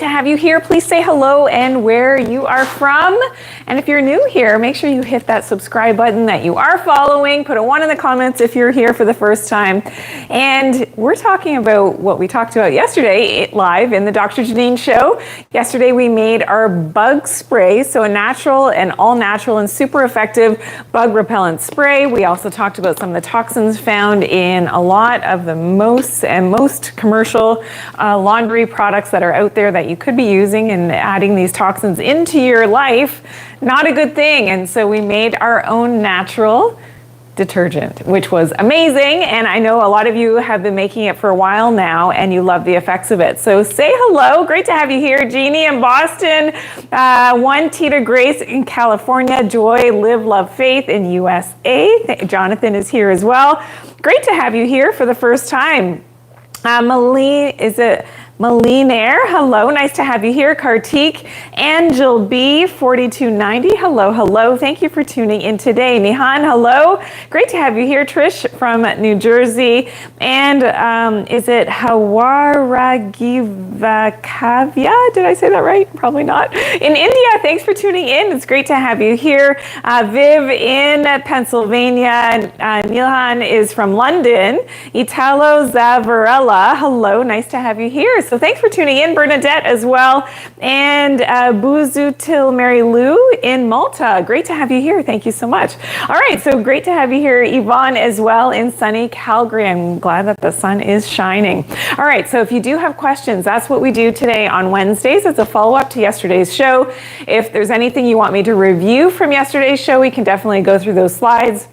To have you here, please say hello and where you are from. And if you're new here, make sure you hit that subscribe button that you are following. Put a 1 in the comments if you're here for the first time. And we're talking about what we talked about yesterday live in the Dr. Janine Show. Yesterday we made our bug spray, so a natural and all natural and super effective bug repellent spray. We also talked about some of the toxins found in a lot of the most commercial laundry products that are out there that you could be using, and adding these toxins into your life, not a good thing. And so we made our own natural detergent, which was amazing. And I know a lot of you have been making it for a while now and you love the effects of it. So say hello. Great to have you here. Jeannie in Boston, One Tita Grace in California, Joy, Live, Love, Faith in USA. Jonathan is here as well. Great to have you here for the first time. Malinaire, hello, nice to have you here. Kartik, Angel B, 4290, hello, thank you for tuning in today. Nihan, hello, great to have you here. Trish from New Jersey, and is it Hawaragivakavya? Did I say that right? Probably not. In India, thanks for tuning in. It's great to have you here. Viv in Pennsylvania, Nilhan is from London. Italo Zavarella, hello, nice to have you here. So thanks for tuning in, Bernadette as well. And Buzutil Mary Lou in Malta. Great to have you here. Thank you so much. All right, so great to have you here, Yvonne, as well in sunny Calgary. I'm glad that the sun is shining. All right, so if you do have questions, that's what we do today on Wednesdays. It's a follow-up to yesterday's show. If there's anything you want me to review from yesterday's show, we can definitely go through those slides.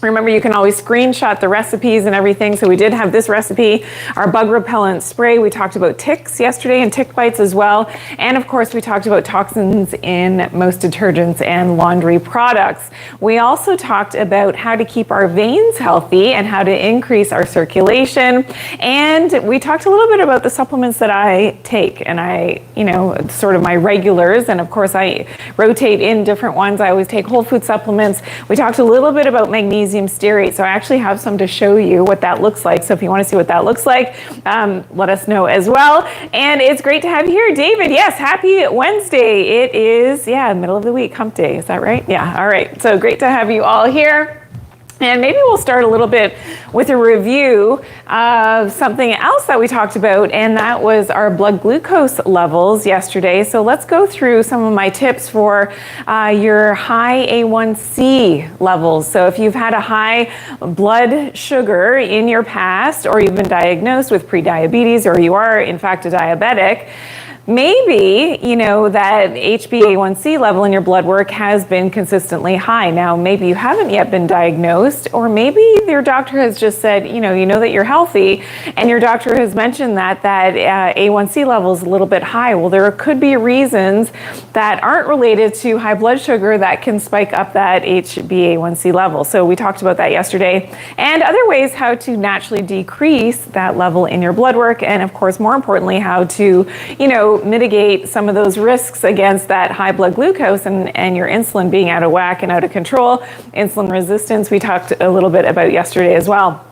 Remember, you can always screenshot the recipes and everything. So we did have this recipe, our bug repellent spray. We talked about ticks yesterday and tick bites as well. And of course, we talked about toxins in most detergents and laundry products. We also talked about how to keep our veins healthy and how to increase our circulation. And we talked a little bit about the supplements that I take, and sort of my regulars. And of course, I rotate in different ones. I always take whole food supplements. We talked a little bit about magnesium stearate. So I actually have some to show you what that looks like. So if you want to see what that looks like, let us know as well. And it's great to have you here, David. Yes, happy Wednesday. It is, middle of the week, hump day. Is that right? Yeah. All right. So great to have you all here. And maybe we'll start a little bit with a review of something else that we talked about, and that was our blood glucose levels yesterday. So let's go through some of my tips for your high A1C levels. So if you've had a high blood sugar in your past, or you've been diagnosed with prediabetes, or you are in fact a diabetic, maybe, that HbA1c level in your blood work has been consistently high. Now, maybe you haven't yet been diagnosed, or maybe your doctor has just said, you know that you're healthy, and your doctor has mentioned that A1c level is a little bit high. Well, there could be reasons that aren't related to high blood sugar that can spike up that HbA1c level. So we talked about that yesterday, and other ways how to naturally decrease that level in your blood work, and of course, more importantly, how to, mitigate some of those risks against that high blood glucose and your insulin being out of whack and out of control. Insulin resistance, we talked a little bit about yesterday as well.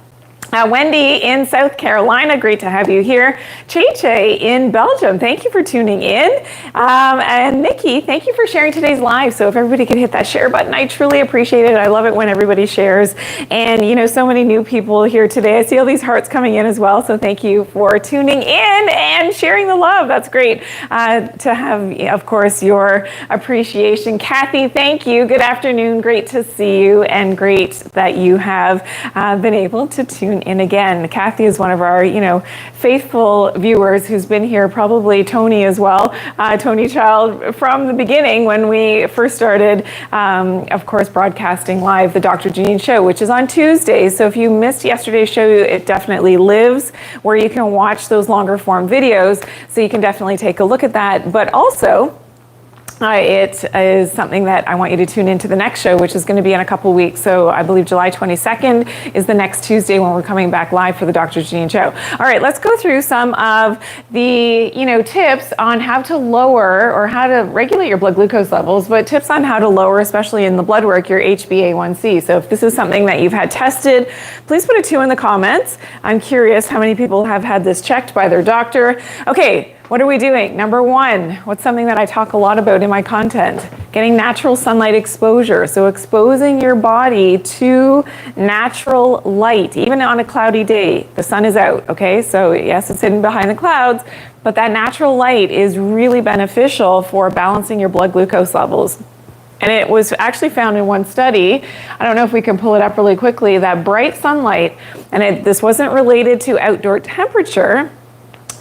Wendy in South Carolina, great to have you here. Cheche in Belgium, thank you for tuning in. And Nikki, thank you for sharing today's live. So if everybody could hit that share button, I truly appreciate it. I love it when everybody shares. And so many new people here today. I see all these hearts coming in as well. So thank you for tuning in and sharing the love. That's great to have, of course, your appreciation. Kathy, thank you. Good afternoon. Great to see you, and great that you have been able to tune in again. Kathy is one of our, faithful viewers who's been here, probably Tony as well, Tony Child, from the beginning when we first started, of course, broadcasting live the Dr. Janine Show, which is on Tuesdays. So if you missed yesterday's show, it definitely lives where you can watch those longer form videos. So you can definitely take a look at that. But also, it is something that I want you to tune into the next show, which is going to be in a couple weeks. So I believe July 22nd is the next Tuesday when we're coming back live for the Dr. Janine Show. All right, let's go through some of the tips on how to lower or how to regulate your blood glucose levels, but tips on how to lower, especially in the blood work, your HbA1c. So if this is something that you've had tested, please put a 2 in the comments. I'm curious how many people have had this checked by their doctor. Okay. What are we doing? Number one, what's something that I talk a lot about in my content? Getting natural sunlight exposure. So exposing your body to natural light, even on a cloudy day. The sun is out, okay? So yes, it's hidden behind the clouds, but that natural light is really beneficial for balancing your blood glucose levels. And it was actually found in one study, I don't know if we can pull it up really quickly, that bright sunlight, and this wasn't related to outdoor temperature,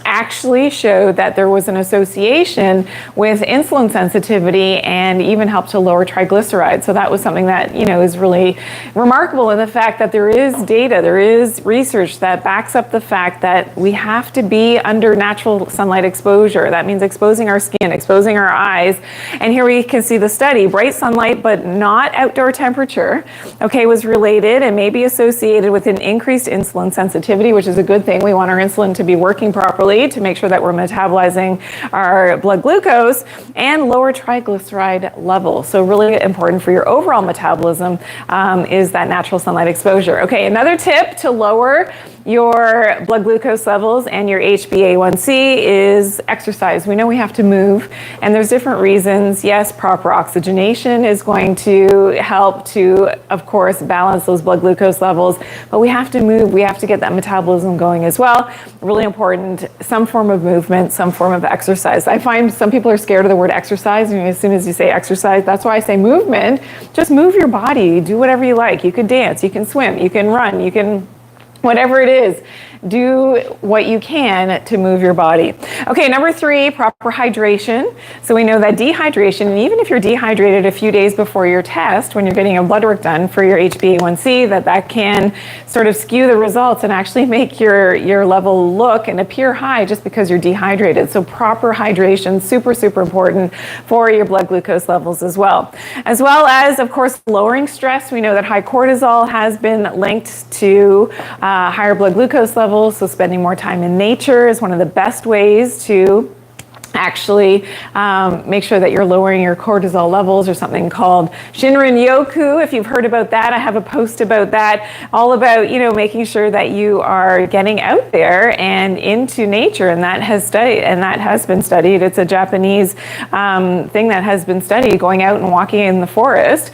actually showed that there was an association with insulin sensitivity and even helped to lower triglycerides. So that was something that, is really remarkable in the fact that there is data, there is research that backs up the fact that we have to be under natural sunlight exposure. That means exposing our skin, exposing our eyes. And here we can see the study, bright sunlight, but not outdoor temperature, was related and may be associated with an increased insulin sensitivity, which is a good thing. We want our insulin to be working properly to make sure that we're metabolizing our blood glucose, and lower triglyceride levels. So really important for your overall metabolism is that natural sunlight exposure. Okay, another tip to lower your blood glucose levels and your HbA1c is exercise. We know we have to move, and there's different reasons. Yes, proper oxygenation is going to help to, of course, balance those blood glucose levels, but we have to move. We have to get that metabolism going as well. Really important, some form of movement, some form of exercise. I find some people are scared of the word exercise, and as soon as you say exercise, that's why I say movement. Just move your body, do whatever you like. You could dance, you can swim, you can run, you can whatever it is, do what you can to move your body. Okay, number 3, proper hydration. So we know that dehydration, and even if you're dehydrated a few days before your test, when you're getting a blood work done for your HbA1c, that can sort of skew the results and actually make your level look and appear high just because you're dehydrated. So proper hydration, super, super important for your blood glucose levels as well. As well as, of course, lowering stress. We know that high cortisol has been linked to higher blood glucose levels. So spending more time in nature is one of the best ways to actually make sure that you're lowering your cortisol levels, or something called Shinrin-yoku. If you've heard about that, I have a post about that, all about, making sure that you are getting out there and into nature. And that has been studied. It's a Japanese thing that has been studied, going out and walking in the forest.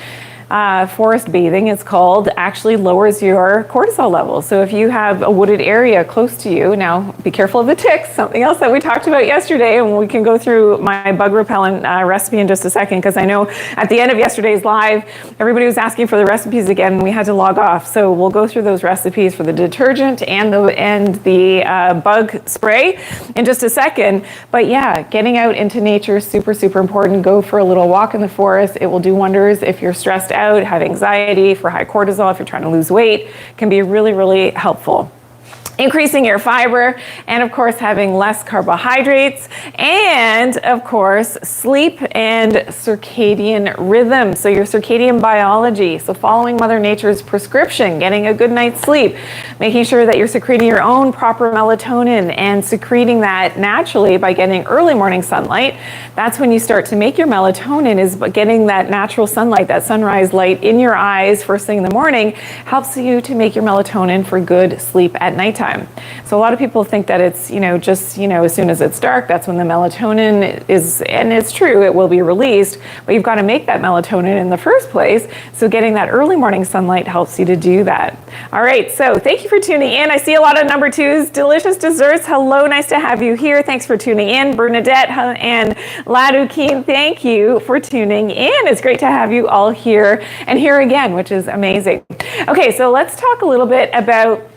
Forest bathing, it's called, actually lowers your cortisol levels. So if you have a wooded area close to you, now be careful of the ticks, something else that we talked about yesterday, and we can go through my bug repellent recipe in just a second, because I know at the end of yesterday's live, everybody was asking for the recipes again, and we had to log off. So we'll go through those recipes for the detergent and the bug spray in just a second. But yeah, getting out into nature is super, super important. Go for a little walk in the forest. It will do wonders if you're stressed out, have anxiety, for high cortisol, if you're trying to lose weight, can be really, really helpful. Increasing your fiber, and of course having less carbohydrates, and of course sleep and circadian rhythm. So your circadian biology, so following Mother Nature's prescription, getting a good night's sleep, making sure that you're secreting your own proper melatonin and secreting that naturally by getting early morning sunlight. That's when you start to make your melatonin, is getting that natural sunlight, that sunrise light in your eyes first thing in the morning, helps you to make your melatonin for good sleep at nighttime. So a lot of people think that it's, just, as soon as it's dark, that's when the melatonin is, and it's true, it will be released, but you've got to make that melatonin in the first place. So getting that early morning sunlight helps you to do that. All right, so thank you for tuning in. I see a lot of number 2s, delicious desserts. Hello, nice to have you here. Thanks for tuning in. Bernadette and Ladukeen, thank you for tuning in. It's great to have you all here and here again, which is amazing. Okay, so let's talk a little bit about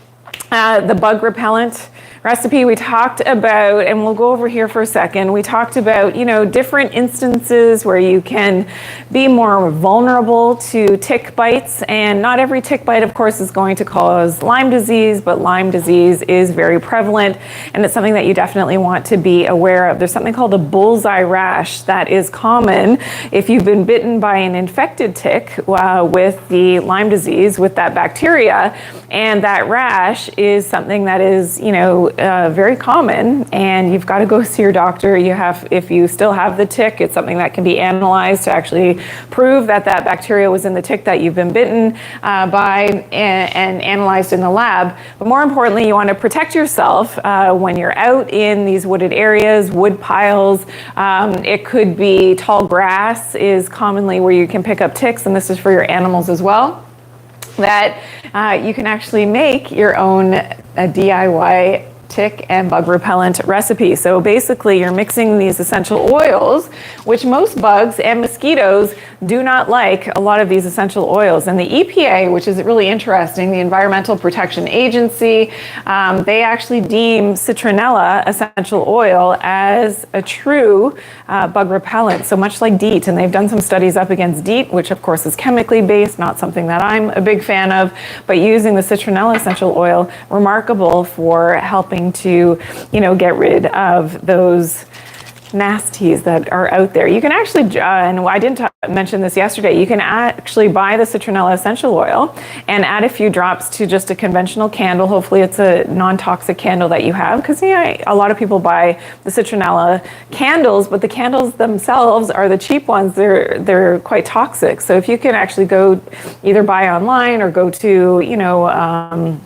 the bug repellent recipe we talked about, and we'll go over here for a second. We talked about, different instances where you can be more vulnerable to tick bites, and not every tick bite, of course, is going to cause Lyme disease, but Lyme disease is very prevalent, and it's something that you definitely want to be aware of. There's something called a bullseye rash that is common if you've been bitten by an infected tick with the Lyme disease, with that bacteria, and that rash is something that is, very common, and you've got to go see your doctor. If you still have the tick, it's something that can be analyzed to actually prove that that bacteria was in the tick that you've been bitten by and analyzed in the lab. But more importantly, you want to protect yourself when you're out in these wooded areas, wood piles. It could be tall grass is commonly where you can pick up ticks, and this is for your animals as well. That you can actually make your own DIY tick and bug repellent recipe. So basically you're mixing these essential oils, which most bugs and mosquitoes do not like a lot of these essential oils. And the EPA, which is really interesting, the Environmental Protection Agency, they actually deem citronella essential oil as a true bug repellent, so much like DEET. And they've done some studies up against DEET, which of course is chemically based, not something that I'm a big fan of, but using the citronella essential oil, remarkable for helping to, get rid of those nasties that are out there. You can actually, and I didn't mention this yesterday, you can actually buy the citronella essential oil and add a few drops to just a conventional candle. Hopefully it's a non-toxic candle that you have, because a lot of people buy the citronella candles, but the candles themselves are the cheap ones. They're quite toxic. So if you can actually go either buy online or go to,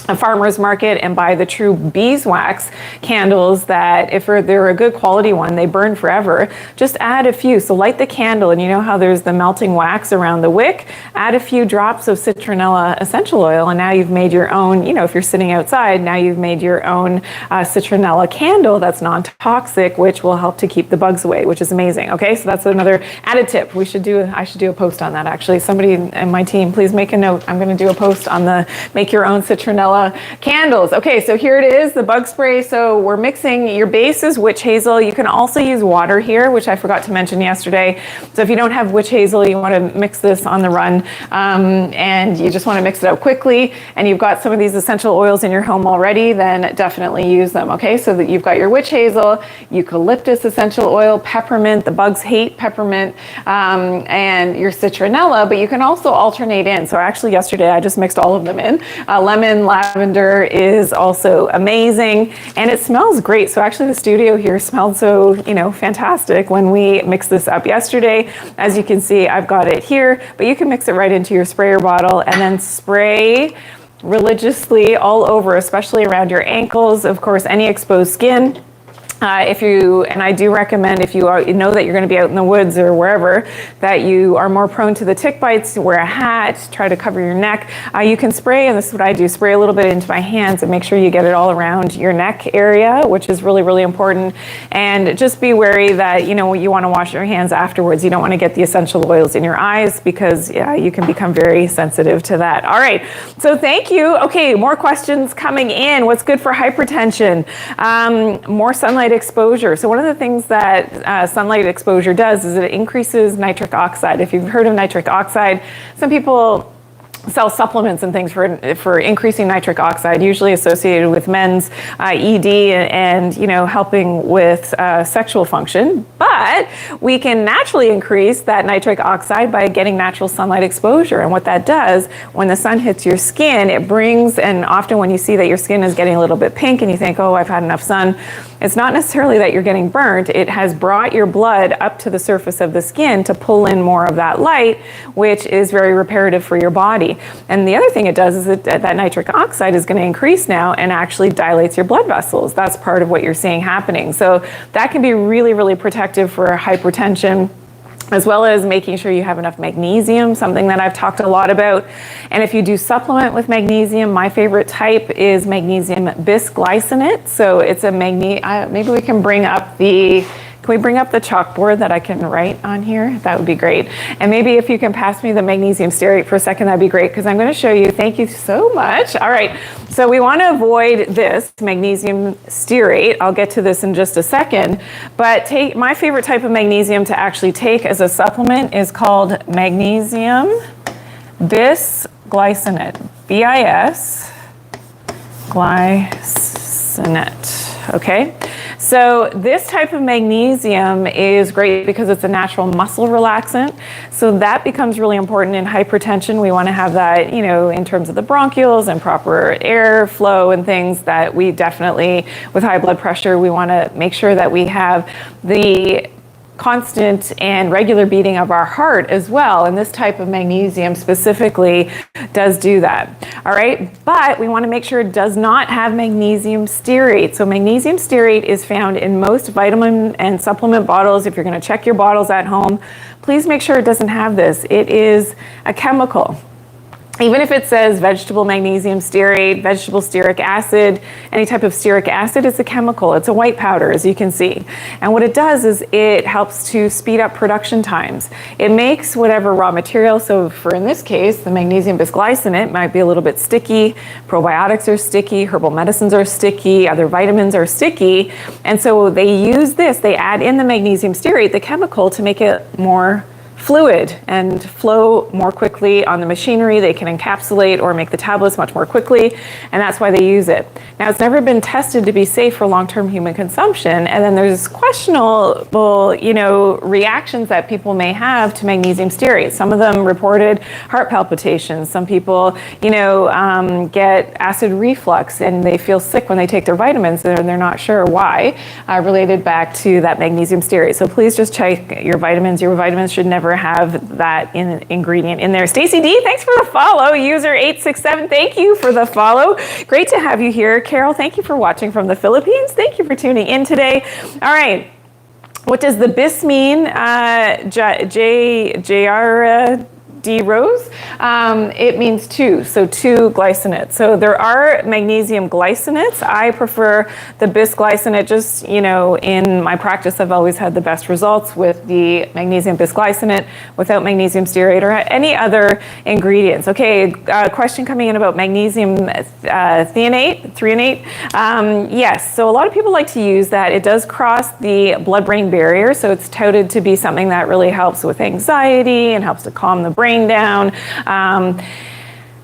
a farmer's market and buy the true beeswax candles that, if they're a good quality one, they burn forever. Just add a few. So light the candle, and you know how there's the melting wax around the wick? Add a few drops of citronella essential oil, and now you've made your own, if you're sitting outside, now you've made your own citronella candle that's non-toxic, which will help to keep the bugs away, which is amazing. Okay, so that's another added tip. I should do a post on that, actually. Somebody in my team, please make a note. I'm going to do a post on the make your own citronella candles. Okay, so here it is, the bug spray. So we're mixing, your base is witch hazel. You can also use water here, which I forgot to mention yesterday. So if you don't have witch hazel, you want to mix this on the run, and you just want to mix it out quickly, and you've got some of these essential oils in your home already, then definitely use them. Okay, so that you've got your witch hazel, eucalyptus essential oil, peppermint, the bugs hate peppermint, and your citronella, but you can also alternate in. So actually yesterday I just mixed all of them in. Lemon, lavender is also amazing, and it smells great. So actually the studio here smelled so, fantastic when we mixed this up yesterday. As you can see, I've got it here, but you can mix it right into your sprayer bottle and then spray religiously all over, especially around your ankles, of course, any exposed skin. And I do recommend, if you know that you're going to be out in the woods or wherever, that you are more prone to the tick bites, wear a hat, try to cover your neck. You can spray, and this is what I do, spray a little bit into my hands and make sure you get it all around your neck area, which is really, really important. And just be wary that, you want to wash your hands afterwards. You don't want to get the essential oils in your eyes, because you can become very sensitive to that. All right, so thank you. Okay, more questions coming in. What's good for hypertension? More sunlight exposure. So one of the things that sunlight exposure does is it increases nitric oxide. If you've heard of nitric oxide, some people sell supplements and things for increasing nitric oxide, usually associated with men's ED and helping with sexual function. But we can naturally increase that nitric oxide by getting natural sunlight exposure. And what that does, when the sun hits your skin, it brings, and often when you see that your skin is getting a little bit pink and you think, oh, I've had enough sun, it's not necessarily that you're getting burnt. It has brought your blood up to the surface of the skin to pull in more of that light, which is very reparative for your body. And the other thing it does is that nitric oxide is going to increase now and actually dilates your blood vessels. That's part of what you're seeing happening. So that can be really, really protective for hypertension, as well as making sure you have enough magnesium, something that I've talked a lot about. And if you do supplement with magnesium, my favorite type is magnesium bisglycinate. So it's a maybe we can bring up the chalkboard that I can write on here? That would be great. And maybe if you can pass me the magnesium stearate for a second, that'd be great, because I'm going to show you. Thank you so much. All right, so we want to avoid this magnesium stearate. I'll get to this in just a second. But my favorite type of magnesium to actually take as a supplement is called magnesium bisglycinate. BIS glycinate. Okay, So this type of magnesium is great because it's a natural muscle relaxant. So that becomes really important in hypertension. We want to have that, in terms of the bronchioles and proper airflow and things that we definitely, with high blood pressure, we want to make sure that we have the constant and regular beating of our heart as well. And this type of magnesium specifically does do that. All right. But we want to make sure it does not have magnesium stearate. So magnesium stearate is found in most vitamin and supplement bottles. If you're going to check your bottles at home, please make sure it doesn't have this. It is a chemical. Even if it says vegetable magnesium stearate, vegetable stearic acid, any type of stearic acid, it's a chemical. It's a white powder, as you can see. And what it does is it helps to speed up production times. It makes whatever raw material, so for in this case, the magnesium bisglycinate might be a little bit sticky, probiotics are sticky, herbal medicines are sticky, other vitamins are sticky. And so they use this, they add in the magnesium stearate, the chemical, to make it more fluid and flow more quickly on the machinery. They can encapsulate or make the tablets much more quickly, and that's why they use it. Now, it's never been tested to be safe for long-term human consumption, and then there's questionable, reactions that people may have to magnesium stearate. Some of them reported heart palpitations. Some people, get acid reflux, and they feel sick when they take their vitamins, and they're not sure why, related back to that magnesium stearate. So please just check your vitamins. Your vitamins should never have that ingredient in there. Stacy D, thanks for the follow. User 867, thank you for the follow. Great to have you here. Carol, thank you for watching from the Philippines. Thank you for tuning in today. All right. What does the BIS mean? JR D Rose, it means two, so two glycinates. So there are magnesium glycinates. I prefer the bisglycinate. Just, in my practice, I've always had the best results with the magnesium bisglycinate without magnesium stearate or any other ingredients. Okay, question coming in about magnesium threonate. Yes, so a lot of people like to use that. It does cross the blood-brain barrier, so it's touted to be something that really helps with anxiety and helps to calm the brain down.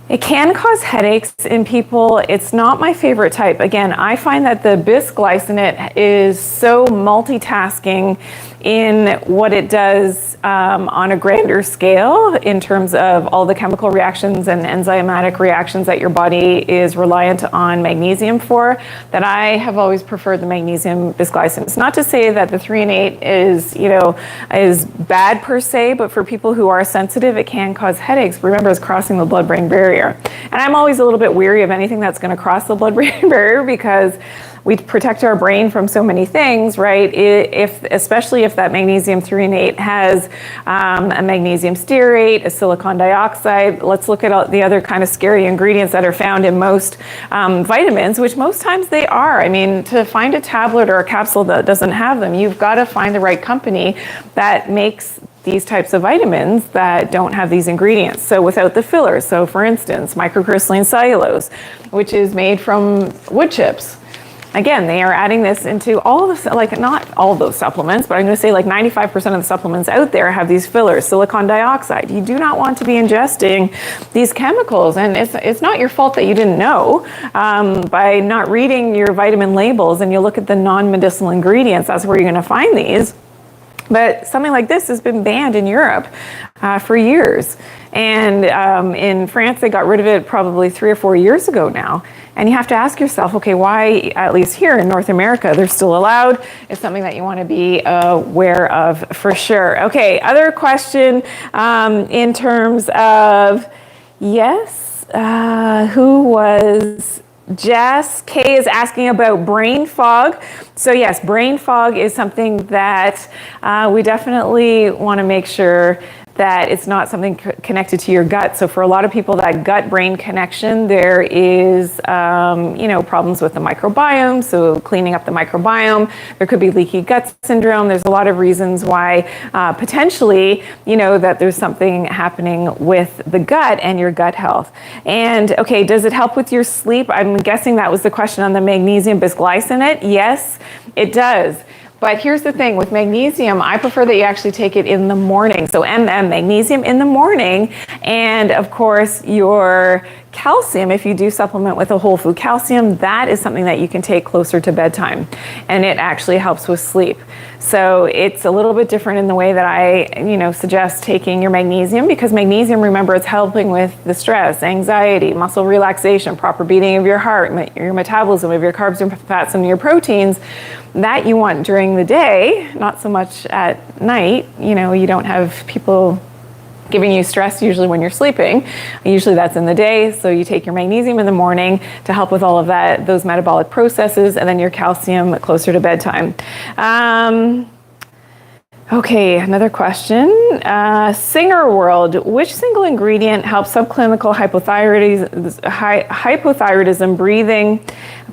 It can cause headaches in people. It's not my favorite type. Again, I find that the bisglycinate is so multitasking in what it does on a grander scale in terms of all the chemical reactions and enzymatic reactions that your body is reliant on magnesium for, that I have always preferred the magnesium bisglycinate. It's not to say that the threonate is bad per se, but for people who are sensitive, it can cause headaches. Remember, it's crossing the blood-brain barrier. And I'm always a little bit weary of anything that's going to cross the blood-brain barrier because we protect our brain from so many things, right? Especially if that magnesium threonate has a magnesium stearate, a silicon dioxide. Let's look at all the other kind of scary ingredients that are found in most vitamins, which most times they are. I mean, to find a tablet or a capsule that doesn't have them, you've got to find the right company that makes these types of vitamins that don't have these ingredients. So without the fillers. So for instance, microcrystalline cellulose, which is made from wood chips. Again, they are adding this into all of the, not all of those supplements, but I'm going to say 95% of the supplements out there have these fillers, silicon dioxide. You do not want to be ingesting these chemicals, and it's not your fault that you didn't know. By not reading your vitamin labels and you look at the non-medicinal ingredients, that's where you're going to find these. But something like this has been banned in Europe for years. And in France, they got rid of it probably 3 or 4 years ago now. And you have to ask yourself, okay, why, at least here in North America, they're still allowed? It's something that you want to be aware of for sure. Okay, other question in terms of, yes, who was... Jess K is asking about brain fog. So yes, brain fog is something that we definitely want to make sure that it's not something connected to your gut. So for a lot of people, that gut-brain connection, there is, problems with the microbiome. So cleaning up the microbiome, there could be leaky gut syndrome. There's a lot of reasons why potentially, that there's something happening with the gut and your gut health. And okay, does it help with your sleep? I'm guessing that was the question on the magnesium bisglycinate. Yes, it does. But here's the thing with magnesium, I prefer that you actually take it in the morning. So magnesium in the morning, and of course your Calcium, if you do supplement with a whole food calcium, that is something that you can take closer to bedtime, and it actually helps with sleep. So it's a little bit different in the way that I, suggest taking your magnesium, because magnesium, remember, it's helping with the stress, anxiety, muscle relaxation, proper beating of your heart, your metabolism of your carbs and fats and your proteins that you want during the day, not so much at night. You don't have people giving you stress usually when you're sleeping. Usually that's in the day, so you take your magnesium in the morning to help with all of that, those metabolic processes, and then your calcium closer to bedtime. Okay, another question. Singer World, which single ingredient helps subclinical hypothyroidism, breathing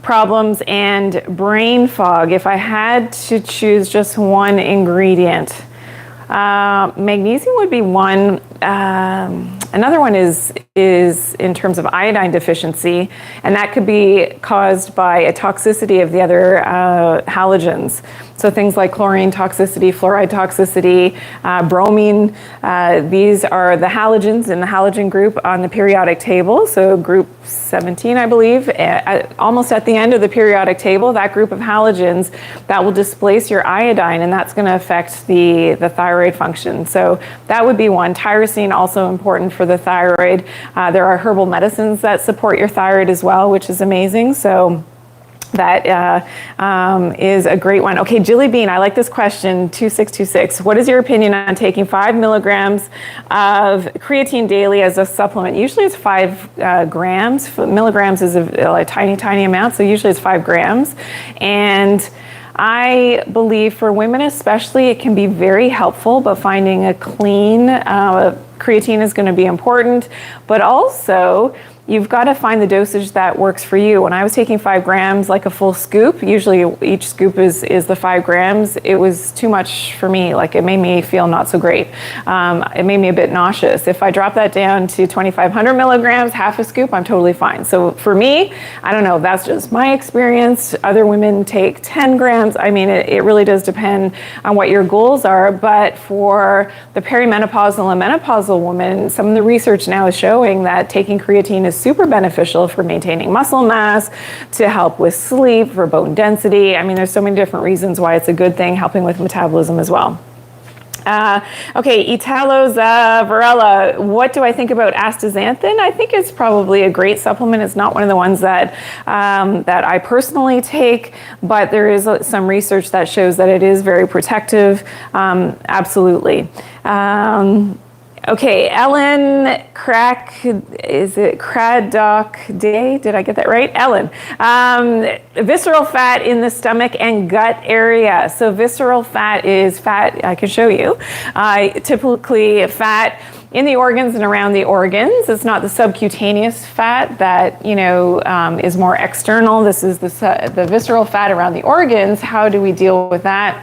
problems, and brain fog? If I had to choose just one ingredient, magnesium would be one. Another one is in terms of iodine deficiency, and that could be caused by a toxicity of the other halogens. So things like chlorine toxicity, fluoride toxicity, bromine. These are the halogens in the halogen group on the periodic table. So group 17, I believe, almost at the end of the periodic table, that group of halogens that will displace your iodine, and that's going to affect the thyroid function. So that would be one. Tyrosine, also important for the thyroid. There are herbal medicines that support your thyroid as well, which is amazing. So that is a great one. Okay, Jilly Bean, I like this question, 2626. What is your opinion on taking 5 milligrams of creatine daily as a supplement? Usually it's 5 grams. Milligrams is a tiny, tiny amount, so usually it's 5 grams. And I believe for women especially, it can be very helpful, but finding a clean creatine is going to be important. But also, you've got to find the dosage that works for you. When I was taking 5 grams, like a full scoop, usually each scoop is the 5 grams, it was too much for me. Like, it made me feel not so great. It made me a bit nauseous. If I drop that down to 2,500 milligrams, half a scoop, I'm totally fine. So for me, I don't know, that's just my experience. Other women take 10 grams. I mean, it really does depend on what your goals are. But for the perimenopausal and menopausal woman, some of the research now is showing that taking creatine is super beneficial for maintaining muscle mass, to help with sleep, for bone density. I mean, there's so many different reasons why it's a good thing, helping with metabolism as well. Okay, Italo's Varela, what do I think about astaxanthin? I think it's probably a great supplement. It's not one of the ones that I personally take, but there is some research that shows that it is very protective. Absolutely. Okay, Ellen Craddock Day? Did I get that right? Ellen. Visceral fat in the stomach and gut area. So visceral fat is fat, I can show you, typically fat in the organs and around the organs. It's not the subcutaneous fat that, is more external. This is the visceral fat around the organs. How do we deal with that?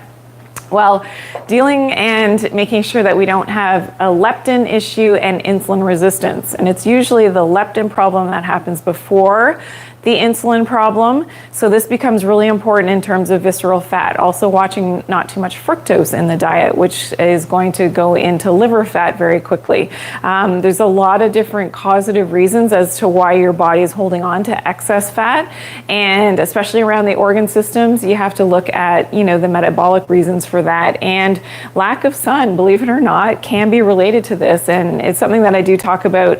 Well, dealing and making sure that we don't have a leptin issue and insulin resistance. And it's usually the leptin problem that happens before the insulin problem. So this becomes really important in terms of visceral fat. Also watching not too much fructose in the diet, which is going to go into liver fat very quickly. There's a lot of different causative reasons as to why your body is holding on to excess fat. And especially around the organ systems, you have to look at, the metabolic reasons for that. And lack of sun, believe it or not, can be related to this. And it's something that I do talk about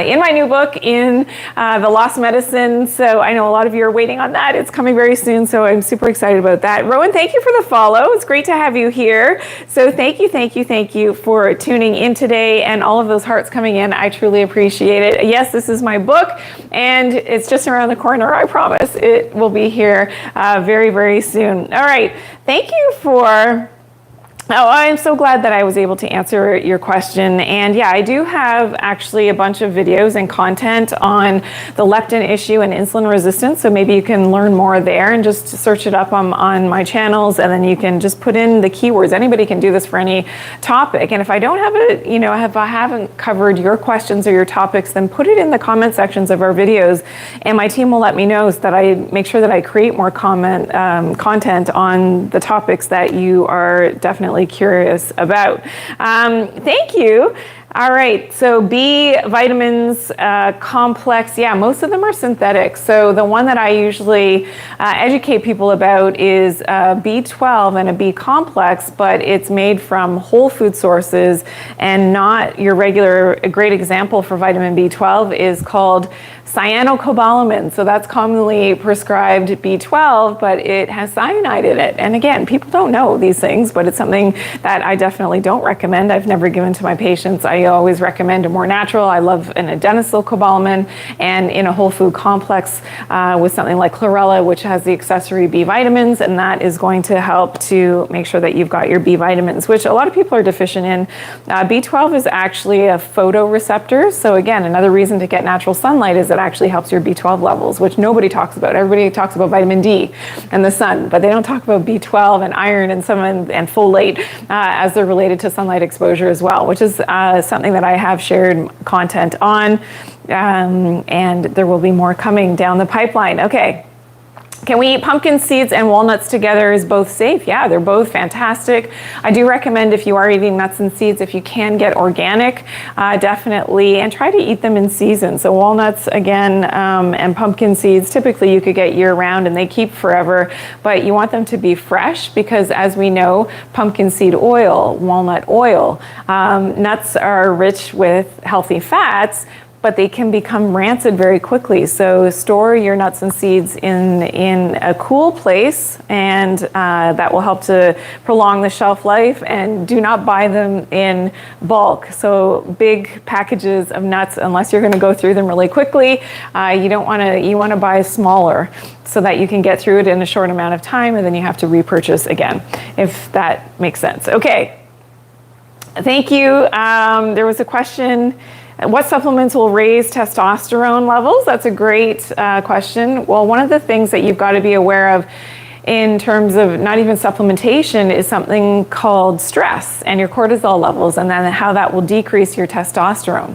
in my new book, in The Lost Medicine. So I know a lot of you are waiting on that. It's coming very soon, so I'm super excited about that. Rowan, thank you for the follow. It's great to have you here. So thank you for tuning in today, and all of those hearts coming in. I truly appreciate it. Yes, this is my book, and it's just around the corner, I promise. It will be here very, very soon. All right, thank you for... Oh, I'm so glad that I was able to answer your question. And yeah, I do have actually a bunch of videos and content on the leptin issue and insulin resistance. So maybe you can learn more there and just search it up on my channels, and then you can just put in the keywords. Anybody can do this for any topic. And if I don't have it, if I haven't covered your questions or your topics, then put it in the comment sections of our videos, and my team will let me know so that I make sure that I create more content on the topics that you are definitely curious about. Thank you. All right, so B vitamins complex, yeah, most of them are synthetic. So the one that I usually educate people about is B12 and a B complex, but it's made from whole food sources and not your regular. A great example for vitamin B12 is called cyanocobalamin. So that's commonly prescribed B12, but it has cyanide in it. And again, people don't know these things, but it's something that I definitely don't recommend. I've never given to my patients. I always recommend a more natural. I love an adenosylcobalamin and in a whole food complex with something like chlorella, which has the accessory B vitamins, and that is going to help to make sure that you've got your B vitamins, which a lot of people are deficient in. B12 is actually a photoreceptor. So again, another reason to get natural sunlight is that actually helps your B12 levels, which nobody talks about. Everybody talks about vitamin D and the sun, but they don't talk about B12 and iron and and folate as they're related to sunlight exposure as well, which is something that I have shared content on, and there will be more coming down the pipeline. Okay. Can we eat pumpkin seeds and walnuts together? Is both safe? Yeah, they're both fantastic. I do recommend if you are eating nuts and seeds, if you can get organic, definitely, and try to eat them in season. So walnuts, again, and pumpkin seeds, typically you could get year round and they keep forever, but you want them to be fresh because as we know, pumpkin seed oil, walnut oil, nuts are rich with healthy fats, but they can become rancid very quickly. So store your nuts and seeds in a cool place, and that will help to prolong the shelf life, and do not buy them in bulk. So big packages of nuts, unless you're gonna go through them really quickly, you wanna buy smaller so that you can get through it in a short amount of time, and then you have to repurchase again, if that makes sense. Okay, thank you. There was a question, what supplements will raise testosterone levels? That's a great question. Well, one of the things that you've got to be aware of in terms of not even supplementation is something called stress and your cortisol levels, and then how that will decrease your testosterone.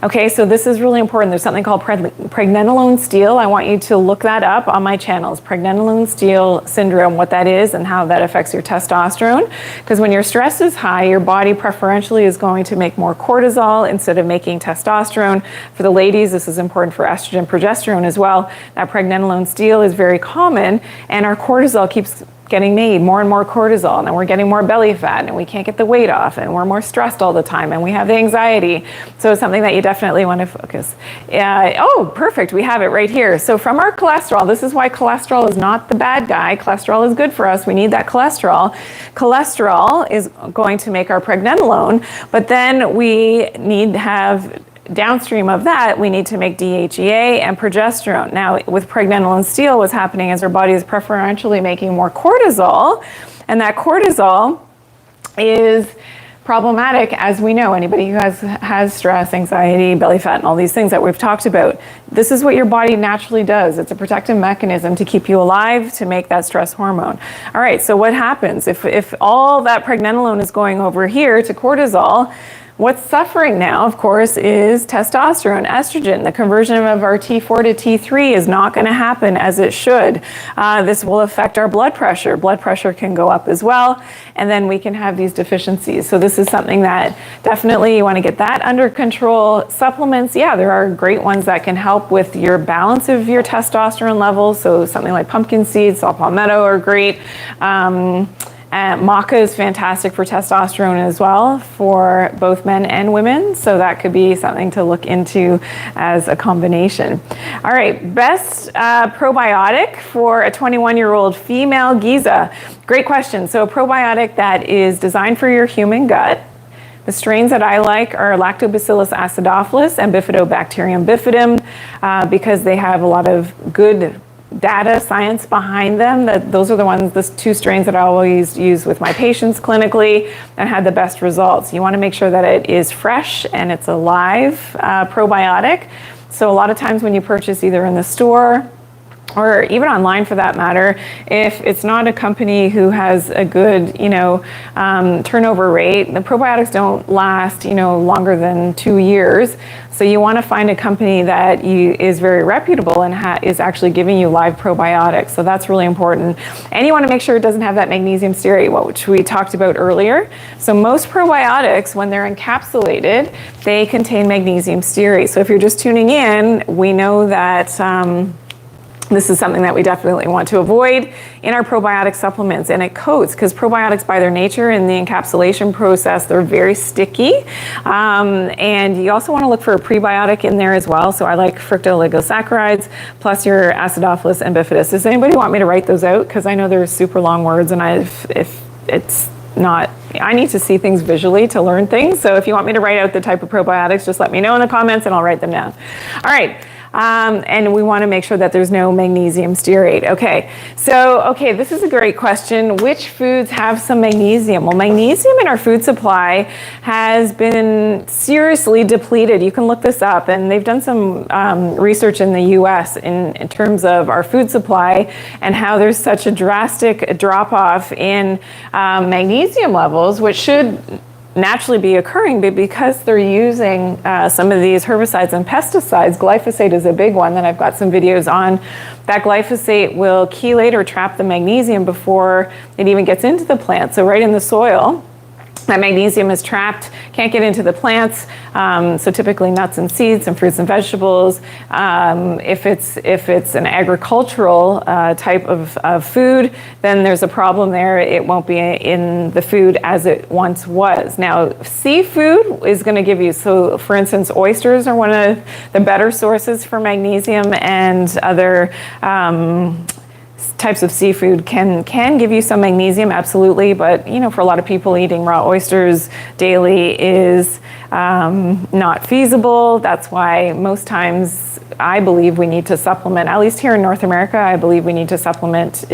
Okay, so this is really important. There's something called pregnenolone steal. I want you to look that up on my channels, pregnenolone steal syndrome, what that is and how that affects your testosterone. Because when your stress is high, your body preferentially is going to make more cortisol instead of making testosterone. For the ladies, this is important for estrogen, progesterone as well. That pregnenolone steal is very common, and our cortisol keeps getting made, more and more cortisol, and then we're getting more belly fat, and we can't get the weight off, and we're more stressed all the time, and we have the anxiety. So it's something that you definitely want to focus. Oh, perfect, we have it right here. So from our cholesterol, this is why cholesterol is not the bad guy. Cholesterol is good for us. We need that cholesterol. Cholesterol is going to make our pregnenolone, but then we need to have downstream of that, we need to make DHEA and progesterone. Now, with pregnenolone steal, what's happening is our body is preferentially making more cortisol, and that cortisol is problematic, as we know. Anybody who has stress, anxiety, belly fat, and all these things that we've talked about, this is what your body naturally does. It's a protective mechanism to keep you alive, to make that stress hormone. All right, so what happens if all that pregnenolone is going over here to cortisol? What's suffering now, of course, is testosterone, estrogen. The conversion of our T4 to T3 is not going to happen as it should. This will affect our blood pressure. Blood pressure can go up as well, and then we can have these deficiencies. So this is something that definitely you want to get that under control. Supplements, yeah, there are great ones that can help with your balance of your testosterone levels. So something like pumpkin seeds, saw palmetto are great. Maca is fantastic for testosterone as well, for both men and women. So that could be something to look into as a combination. All right, best probiotic for a 21-year-old female Giza. Great question. So a probiotic that is designed for your human gut. The strains that I like are Lactobacillus acidophilus and Bifidobacterium bifidum because they have a lot of good data science behind them. Those are the two strains that I always use with my patients clinically and had the best results. You want to make sure that it is fresh and it's a live probiotic. So a lot of times when you purchase either in the store or even online for that matter, if it's not a company who has a good, turnover rate, the probiotics don't last, longer than 2 years. So you want to find a company that is very reputable and is actually giving you live probiotics. So that's really important. And you want to make sure it doesn't have that magnesium stearate, which we talked about earlier. So most probiotics, when they're encapsulated, they contain magnesium stearate. So if you're just tuning in, we know that this is something that we definitely want to avoid in our probiotic supplements. And it coats, because probiotics by their nature in the encapsulation process, they're very sticky. And you also want to look for a prebiotic in there as well. So I like fructooligosaccharides plus your acidophilus and bifidus. Does anybody want me to write those out? Because I know they're super long words, and if it's not, I need to see things visually to learn things. So if you want me to write out the type of probiotics, just let me know in the comments and I'll write them down. All right. And we want to make sure that there's no magnesium stearate. Okay, so, this is a great question. Which foods have some magnesium? Well, magnesium in our food supply has been seriously depleted. You can look this up, and they've done some research in the US in terms of our food supply and how there's such a drastic drop-off in magnesium levels, which should naturally be occurring, but because they're using some of these herbicides and pesticides, glyphosate is a big one that I've got some videos on. That glyphosate will chelate or trap the magnesium before it even gets into the plant. So right in the soil, that magnesium is trapped, can't get into the plants. So typically nuts and seeds and fruits and vegetables. If it's an agricultural type of food, then there's a problem there. It won't be in the food as it once was. Now, seafood is going to give you, so for instance, oysters are one of the better sources for magnesium, and other types of seafood can give you some magnesium, absolutely, but for a lot of people, eating raw oysters daily is not feasible. That's why most times I believe we need to supplement, at least here in North America, I believe we need to supplement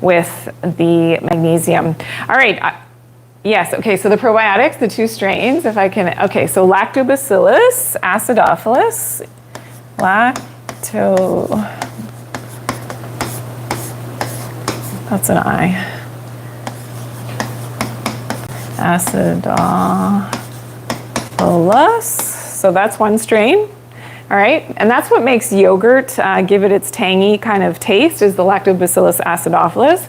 with the magnesium. All right. Yes, okay, so the probiotics, the 2 strains, if I can, okay, so Lactobacillus acidophilus, that's an I. Acidophilus. So that's one strain. All right. And that's what makes yogurt give it its tangy kind of taste, is the Lactobacillus acidophilus.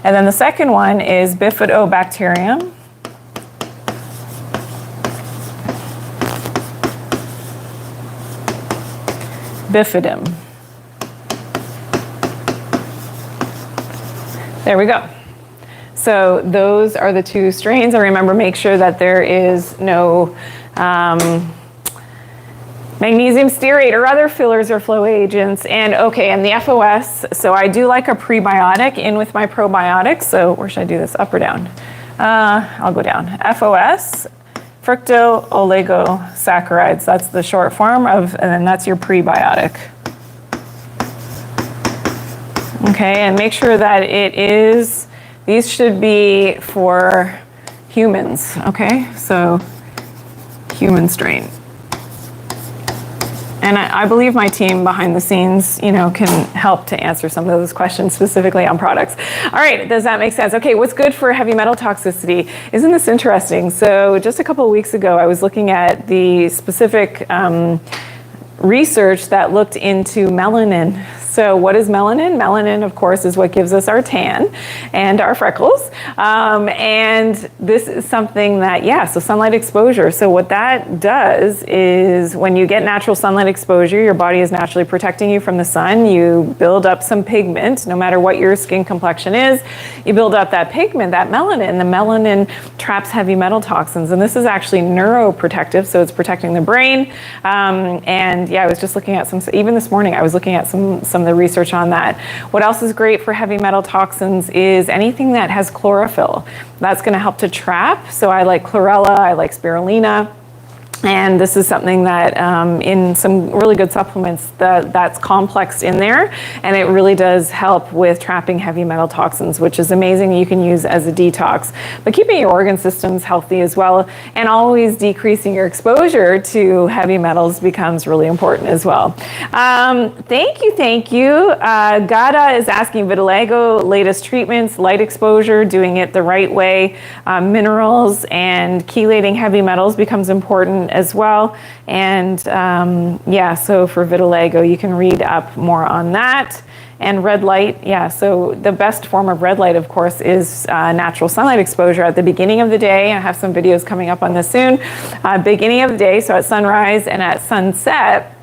And then the second one is Bifidobacterium. Bifidum. There we go. So those are the 2 strains. And remember, make sure that there is no magnesium stearate or other fillers or flow agents. And and the FOS. So I do like a prebiotic in with my probiotics. So where should I do this, up or down? I'll go down. FOS, fructooligosaccharides. That's the short form of, and then that's your prebiotic. Okay, and make sure that these should be for humans, okay? So, human strain. And I believe my team behind the scenes, can help to answer some of those questions specifically on products. All right, does that make sense? Okay, what's good for heavy metal toxicity? Isn't this interesting? So just a couple of weeks ago, I was looking at the specific research that looked into melanin. So what is melanin? Melanin, of course, is what gives us our tan and our freckles. And this is something that, so sunlight exposure. So what that does is when you get natural sunlight exposure, your body is naturally protecting you from the sun. You build up some pigment, no matter what your skin complexion is. You build up that pigment, that melanin. The melanin traps heavy metal toxins. And this is actually neuroprotective, so it's protecting the brain. And I was just looking at even this morning, I was looking at some of the research on that. What else is great for heavy metal toxins is anything that has chlorophyll. That's going to help to trap. So I like chlorella, I like spirulina. And this is something that in some really good supplements that's complexed in there, and it really does help with trapping heavy metal toxins, which is amazing. You can use as a detox, but keeping your organ systems healthy as well, and always decreasing your exposure to heavy metals becomes really important as well. Thank you. Gada is asking vitiligo, latest treatments, light exposure, doing it the right way, minerals and chelating heavy metals becomes important as well. And so for vitiligo, you can read up more on that. And red light, so the best form of red light, of course, is natural sunlight exposure at the beginning of the day. I have some videos coming up on this soon. Beginning of the day, so at sunrise and at sunset,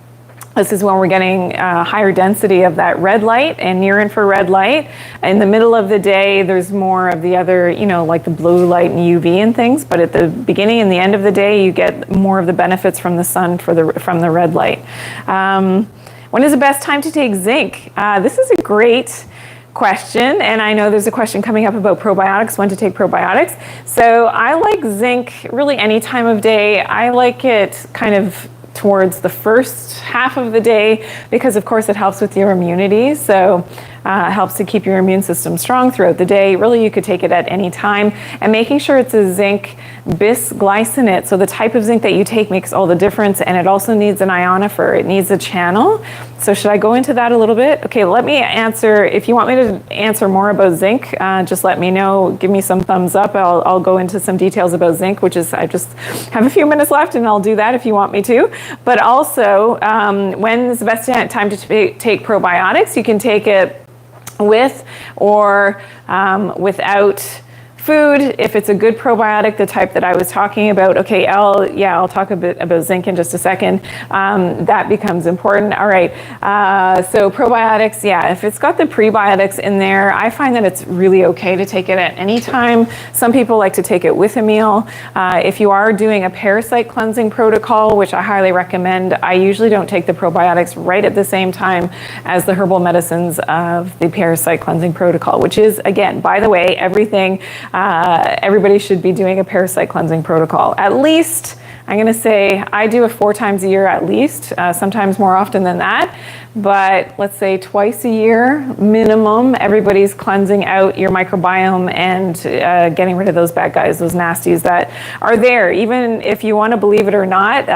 this is when we're getting higher density of that red light and near infrared light. In the middle of the day, there's more of the other, like the blue light and UV and things. But at the beginning and the end of the day, you get more of the benefits from the sun from the red light. When is the best time to take zinc? This is a great question, and I know there's a question coming up about probiotics, when to take probiotics. So I like zinc really any time of day. I like it kind of towards the first half of the day because of course it helps with your immunity, so it helps to keep your immune system strong throughout the day. Really, you could take it at any time, and making sure it's a zinc bisglycinate. So the type of zinc that you take makes all the difference, and it also needs an ionophore. It needs a channel. So should I go into that a little bit? Okay, let me answer. If you want me to answer more about zinc, just let me know. Give me some thumbs up. I'll go into some details about zinc, which is, I just have a few minutes left, and I'll do that if you want me to. But also, when is the best time to take probiotics? You can take it with or without food. If it's a good probiotic, the type that I was talking about, okay, I'll talk a bit about zinc in just a second. That becomes important. All right, so probiotics, if it's got the prebiotics in there, I find that it's really okay to take it at any time. Some people like to take it with a meal. If you are doing a parasite cleansing protocol, which I highly recommend, I usually don't take the probiotics right at the same time as the herbal medicines of the parasite cleansing protocol, which is, again, by the way, everybody should be doing a parasite cleansing protocol. At least, I'm going to say, I do it 4 times a year at least, sometimes more often than that. But let's say twice a year minimum, everybody's cleansing out your microbiome and getting rid of those bad guys, those nasties that are there. Even if you want to believe it or not,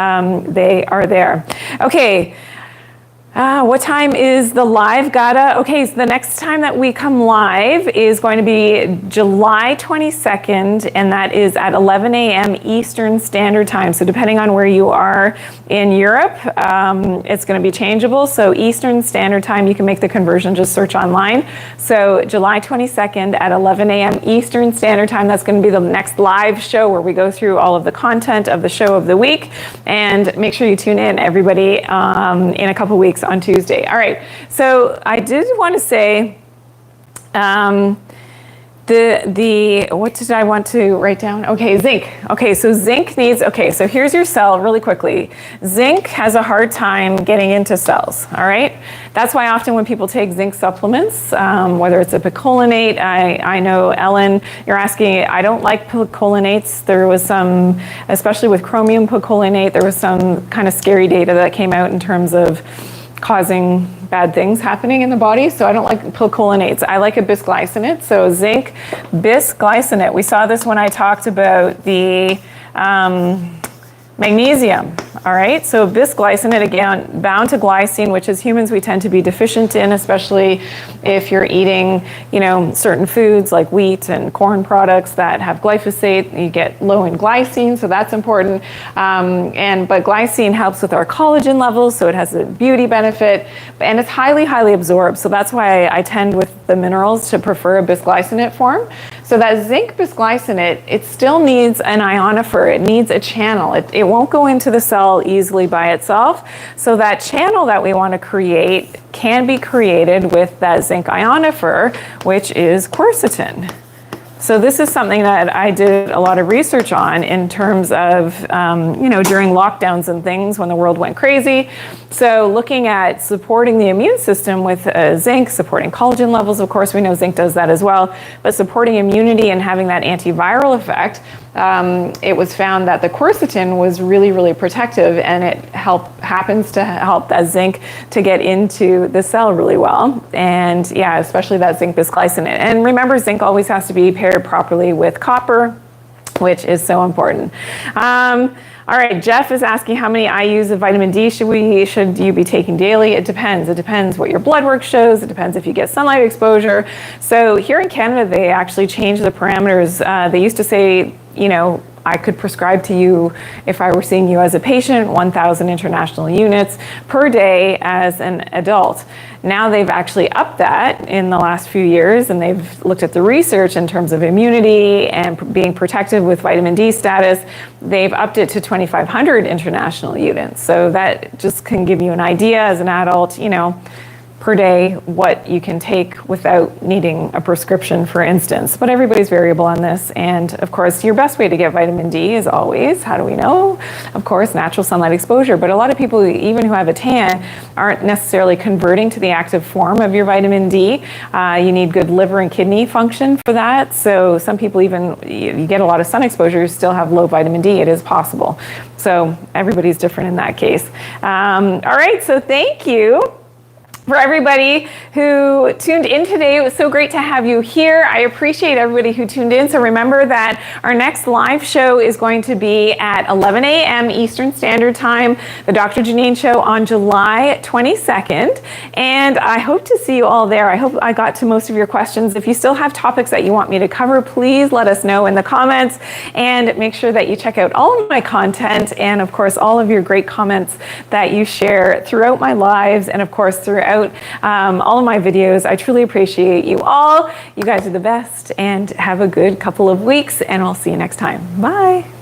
they are there. Okay. What time is the live gala? Okay, so the next time that we come live is going to be July 22nd, and that is at 11 a.m. Eastern Standard Time. So depending on where you are in Europe, it's going to be changeable. So Eastern Standard Time, you can make the conversion, just search online. So July 22nd at 11 a.m. Eastern Standard Time, that's going to be the next live show where we go through all of the content of the show of the week. And make sure you tune in, everybody, in a couple weeks on Tuesday. All right, so I did want to say what did I want to write down? Okay, zinc. Okay, so zinc needs, so here's your cell really quickly. Zinc has a hard time getting into cells, all right? That's why often when people take zinc supplements, whether it's a picolinate, I know, Ellen, you're asking, I don't like picolinates. There was some, especially with chromium picolinate, there was some kind of scary data that came out in terms of causing bad things happening in the body. So I don't like picolinates. I like a bisglycinate. So zinc bisglycinate. We saw this when I talked about the magnesium. All right, so bisglycinate, again, bound to glycine, which as humans we tend to be deficient in, especially if you're eating, certain foods like wheat and corn products that have glyphosate. You get low in glycine, so that's important. But glycine helps with our collagen levels, so it has a beauty benefit, and it's highly, highly absorbed. So that's why I tend with the minerals to prefer a bisglycinate form. So that zinc bisglycinate, it still needs an ionophore. It needs a channel. It won't go into the cell easily by itself. So that channel that we want to create can be created with that zinc ionophore, which is quercetin. So this is something that I did a lot of research on in terms of, during lockdowns and things when the world went crazy. So looking at supporting the immune system with zinc, supporting collagen levels, of course, we know zinc does that as well, but supporting immunity and having that antiviral effect, it was found that the quercetin was really, really protective, and it happens to help that zinc to get into the cell really well. And yeah, especially that zinc bisglycinate. And remember, zinc always has to be paired properly with copper, which is so important. All right, Jeff is asking how many IUs of vitamin D should you be taking daily? It depends. It depends what your blood work shows. It depends if you get sunlight exposure. So here in Canada, they actually changed the parameters. They used to say, you know, I could prescribe to you, if I were seeing you as a patient, 1,000 international units per day as an adult. Now they've actually upped that in the last few years, and they've looked at the research in terms of immunity and being protective with vitamin D status. They've upped it to 2,500 international units. So that just can give you an idea as an adult, you know, per day what you can take without needing a prescription, for instance. But everybody's variable on this. And of course, your best way to get vitamin D is always, how do we know? Of course, natural sunlight exposure. But a lot of people, even who have a tan, aren't necessarily converting to the active form of your vitamin D. You need good liver and kidney function for that. So some people, even you get a lot of sun exposure, you still have low vitamin D. It is possible. So everybody's different in that case. All right, so thank you for everybody who tuned in today. It was so great to have you here. I appreciate everybody who tuned in. So remember that our next live show is going to be at 11 a.m. Eastern Standard Time, the Dr. Janine Show on July 22nd. And I hope to see you all there. I hope I got to most of your questions. If you still have topics that you want me to cover, please let us know in the comments, and make sure that you check out all of my content, and of course all of your great comments that you share throughout my lives, and of course throughout all of my videos. I truly appreciate you all. You guys are the best, and have a good couple of weeks, and I'll see you next time. Bye.